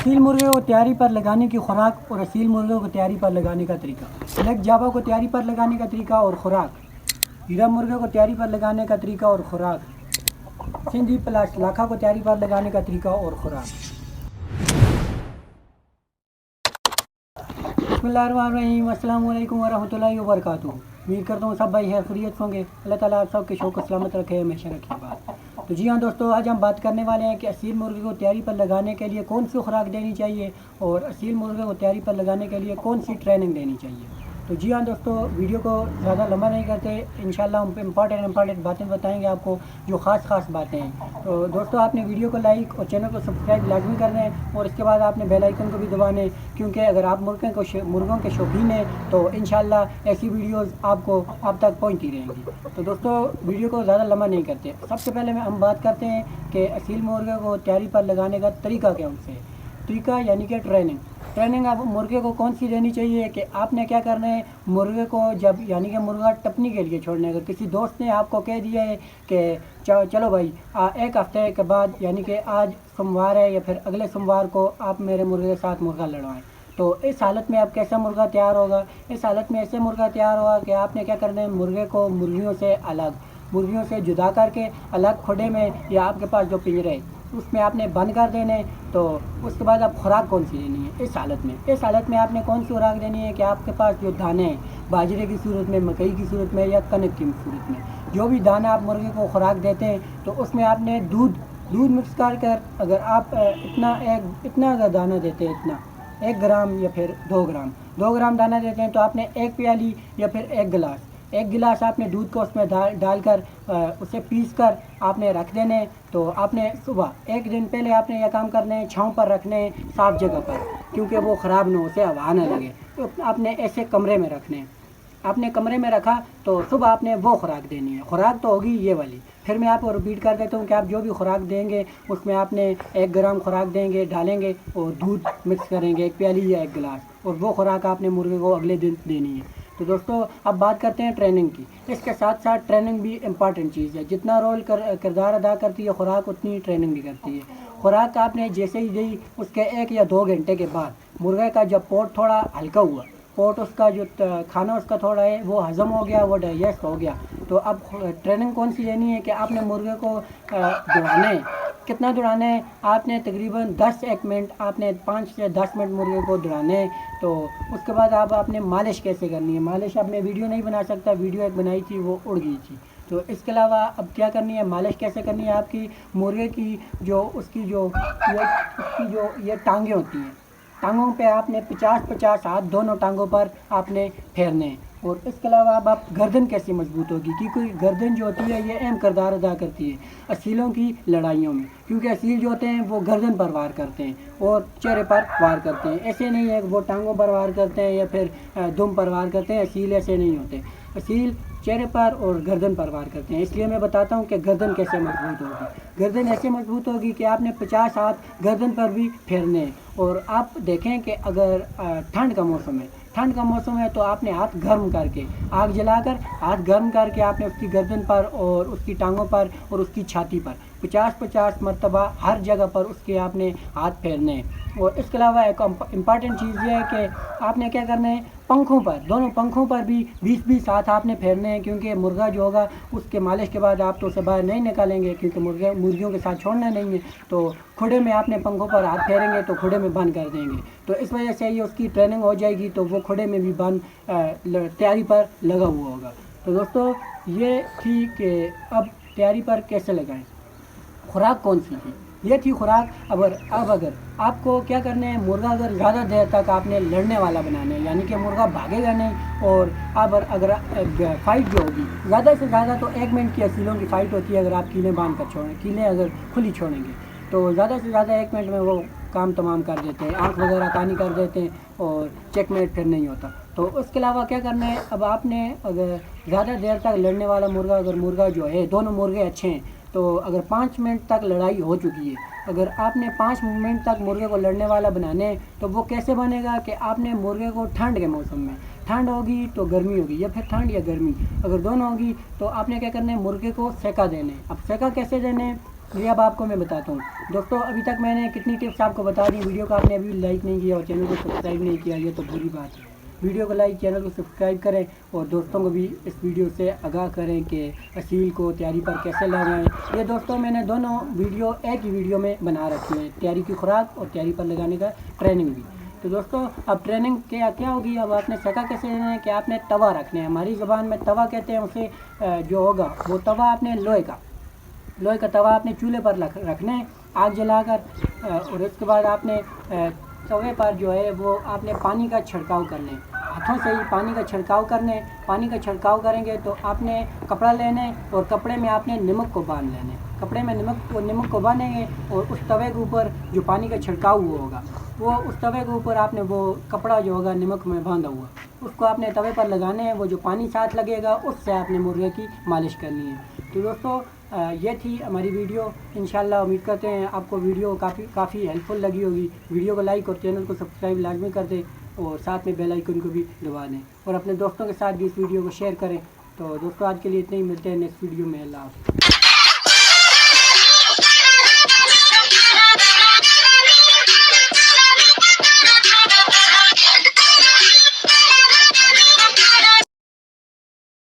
असील मुर्गे को तैयारी पर लगाने की खुराक और असील मुर्गे को तैयारी पर लगाने का तरीका। ब्लैक जावा को तैयारी पर लगाने का तरीका और खुराक। हीरा मुर्गे को तैयारी पर लगाने का तरीका और खुराक। सिंधी प्लस लाखा को तैयारी पर लगाने का तरीका और खुराक। बिस्मिल्लाहिर्रहमानिर्रहीम, अस्सलाम वालेकुम वरहमतुल्लाहि वबरकातुहू। उम्मीद करता हूँ सब भाई है खैरियत होंगे। अल्लाह ताला आप सबके शौक़ सलामत रखे, हमेशा रखे बात। तो जी हाँ दोस्तों, आज हम बात करने वाले हैं कि असील मुर्गे को तैयारी पर लगाने के लिए कौन सी खुराक देनी चाहिए और असील मुर्गे को तैयारी पर लगाने के लिए कौन सी ट्रेनिंग देनी चाहिए। तो जी हाँ दोस्तों, वीडियो को ज़्यादा लंबा नहीं करते, इंशाल्लाह हम इम्पॉर्टेंट बातें बताएंगे आपको, जो ख़ास बातें हैं। तो दोस्तों, आपने वीडियो को लाइक और चैनल को सब्सक्राइब लाजमी करना है और इसके बाद आपने बेल आइकन को भी दबाना है, क्योंकि अगर आप मुर्गों के शौकीन हैं तो इंशाल्लाह ऐसी वीडियोज़ आपको आप तक पहुँचती रहेंगी। तो दोस्तों, वीडियो को ज़्यादा लंबा नहीं करते, सबसे पहले हम बात करते हैं कि असील मुर्गे को तैयारी पर लगाने का तरीका क्या उनसे तरीका यानी कि ट्रेनिंग आप मुर्गे को कौन सी देनी चाहिए कि आपने क्या करना है। मुर्गे को जब यानी कि मुर्गा टपनी के लिए छोड़ने, अगर किसी दोस्त ने आपको कह दिया है कि चलो भाई एक हफ्ते के बाद यानी कि आज सोमवार है या फिर अगले सोमवार को आप मेरे मुर्गे के साथ मुर्गा लड़वाएं, तो इस हालत में आप कैसा मुर्गा तैयार होगा। इस हालत में ऐसे मुर्गा तैयार होगा कि आपने क्या करना है, मुर्गे को मुर्गियों से जुदा करके अलग खुडे में या आपके पास जो पिंजरे है उसमें आपने बंद कर देने। तो उसके बाद आप खुराक कौन सी देनी है इस हालत में आपने कौन सी खुराक देनी है कि आपके पास जो दाने हैं बाजरे की सूरत में, मकई की सूरत में या कनक की सूरत में, जो भी दाना आप मुर्गे को खुराक देते हैं तो उसमें आपने दूध मिक्स कर अगर आप इतना अगर दाना देते हैं, इतना 1 ग्राम या फिर 2 ग्राम दाना देते हैं तो आपने 1 प्याली या फिर 1 गिलास आपने दूध को उसमें डालकर उसे पीस कर आपने रख देने। तो आपने सुबह 1 दिन पहले आपने यह काम करने हैं, छाँव पर रखने हैं, साफ़ जगह पर, क्योंकि वो ख़राब ना हो, उसे हवा ना लगे। तो आपने ऐसे कमरे में रखने हैं। आपने कमरे में रखा तो सुबह आपने वो खुराक देनी है। खुराक तो होगी ये वाली, फिर मैं आपको रिपीट कर देता हूँ कि आप जो भी खुराक देंगे उसमें आपने 1 ग्राम खुराक देंगे, डालेंगे और दूध मिक्स करेंगे 1 प्याली या 1 गिलास, और वो खुराक आपने मुर्गे को अगले दिन देनी है। तो दोस्तों, अब बात करते हैं ट्रेनिंग की। इसके साथ साथ ट्रेनिंग भी इम्पॉर्टेंट चीज़ है। जितना रोल किरदार अदा करती है खुराक, उतनी ट्रेनिंग भी करती है। खुराक आपने जैसे ही दी उसके 1 या 2 घंटे के बाद मुर्गे का जब पोट थोड़ा हल्का हुआ, पोट उसका जो खाना उसका थोड़ा है वो हज़म हो गया, वो डाइजेस्ट हो गया, तो अब ट्रेनिंग कौन सी लेनी है कि आपने मुर्गे को दौड़ाना है। कितना दौड़ाना है, आपने तकरीबन 10 मिनट, आपने 5 से 10 मिनट मुर्गे को दौड़ाना है। तो उसके बाद आपने मालिश कैसे करनी है। मालिश अब मैं वीडियो नहीं बना सकता, वीडियो एक बनाई थी वो उड़ गई थी। तो इसके अलावा अब क्या करनी है, मालिश कैसे करनी है आपकी मुर्गे की, उसकी जो ये टांगें होती हैं, टांगों पे आपने 50-50 हाथ दोनों टांगों पर आपने फेरने हैं। और इसके अलावा अब आप गर्दन कैसे मजबूत होगी, क्योंकि गर्दन जो होती है ये अहम किरदार अदा करती है असीलों की लड़ाइयों में, क्योंकि असील जो होते हैं वो गर्दन पर वार करते हैं और चेहरे पर वार करते हैं। ऐसे नहीं है वो टांगों पर वार करते हैं या फिर दुम पर वार करते हैं। असील ऐसे नहीं होते, असील चेहरे पर और गर्दन पर वार करते हैं। इसलिए मैं बताता हूँ कि गर्दन कैसे मजबूत होगी। गर्दन ऐसे मजबूत होगी कि आपने 50 हाथ गर्दन पर भी फेरने हैं। और आप देखें कि अगर ठंड का मौसम है तो आपने हाथ गर्म करके, आग जलाकर हाथ गर्म करके आपने उसकी गर्दन पर और उसकी टांगों पर और उसकी छाती पर 50-50 मरतबा हर जगह पर उसके आपने हाथ फेरने हैं। और इसके अलावा एक इम्पॉर्टेंट चीज़ ये है कि आपने क्या करना है, पंखों पर, दोनों पंखों पर भी 20-20 हाथ आपने फेरने हैं, क्योंकि मुर्गा जो होगा उसके मालिश के बाद आप तो उसे बाहर नहीं निकालेंगे, क्योंकि मुर्गियों के साथ छोड़ना नहीं है। तो खुडे में आपने पंखों पर हाथ फेरेंगे तो खुडे में बंद कर देंगे, तो इस वजह से ये उसकी ट्रेनिंग हो जाएगी, तो वो खुडे में भी बंद तैयारी पर लगा हुआ होगा। तो दोस्तों, ये थी कि अब तैयारी पर कैसे लगाएं, खुराक कौन सी थी, ये थी खुराक। अब अगर आपको क्या करना है, मुर्गा अगर ज़्यादा देर तक आपने लड़ने वाला बनाना है, यानी कि मुर्गा भागेगा नहीं, और अब अगर फाइट जो होगी ज़्यादा से ज़्यादा तो 1 मिनट की असीलों की फ़ाइट होती है। अगर आप कीलें बांध कर छोड़ें, कीलें अगर खुली छोड़ेंगे तो ज़्यादा से ज़्यादा 1 मिनट में वो काम तमाम कर देते हैं, आँख वगैरह कानी कर देते हैं और चेकमेट फिर नहीं होता। तो उसके अलावा क्या करना है, अब आपने अगर ज़्यादा देर तक लड़ने वाला मुर्गा, अगर मुर्गा जो है, दोनों मुर्गे अच्छे हैं, तो अगर 5 मिनट तक लड़ाई हो चुकी है, अगर आपने 5 मिनट तक मुर्गे को लड़ने वाला बनाने हैं, तो वो कैसे बनेगा कि आपने मुर्गे को ठंड के मौसम में, ठंड होगी तो गर्मी होगी या फिर ठंड या गर्मी अगर दोनों होगी, तो आपने क्या करना है, मुर्गे को सेका देने। अब सेका कैसे देने, ये अब आपको मैं बताता हूँ। दोस्तों अभी तक मैंने कितनी टिप्स आपको बता दी, वीडियो को आपने अभी लाइक नहीं किया और चैनल को सब्सक्राइब नहीं किया, ये तो बुरी बात है। वीडियो को लाइक, चैनल को सब्सक्राइब करें और दोस्तों को भी इस वीडियो से आगाह करें कि असील को तैयारी पर कैसे लगाएं। ये दोस्तों मैंने दोनों वीडियो एक ही वीडियो में बना रखी है, तैयारी की खुराक और तैयारी पर लगाने का ट्रेनिंग भी। तो दोस्तों अब ट्रेनिंग क्या होगी, अब आपने सका कैसे लेना है कि आपने तवा रखना है, हमारी ज़बान में तवा कहते हैं उसे। जो होगा वो तवा आपने लोहे का तवा आपने चूल्हे पर रखना है आग जलाकर, और उसके बाद आपने तवे पर जो है वो आपने पानी का छिड़काव करना है, हाथों से ही पानी का छिड़काव करना है। पानी का छिड़काव करेंगे तो आपने कपड़ा लेना है और कपड़े में आपने नमक को बांध लेना है। कपड़े में नमक को बांधेंगे और उस तवे के ऊपर जो पानी का छिड़काव हुआ होगा वो उस तवे के ऊपर आपने वो कपड़ा जो होगा नमक में बांधा हुआ उसको आपने तवे पर लगाने हैं। वो जो पानी साथ लगेगा उससे आपने मुर्गे की मालिश करनी है। तो दोस्तों ये थी हमारी वीडियो। इंशाल्लाह उम्मीद करते हैं आपको वीडियो काफ़ी हेल्पफुल लगी होगी। वीडियो को लाइक और चैनल को सब्सक्राइब लाजमी कर दें और साथ में बेल आइकन को भी दबा दें और अपने दोस्तों के साथ भी इस वीडियो को शेयर करें। तो दोस्तों आज के लिए इतने ही, मिलते हैं नेक्स्ट वीडियो में। अल्लाह हाफ़िज़।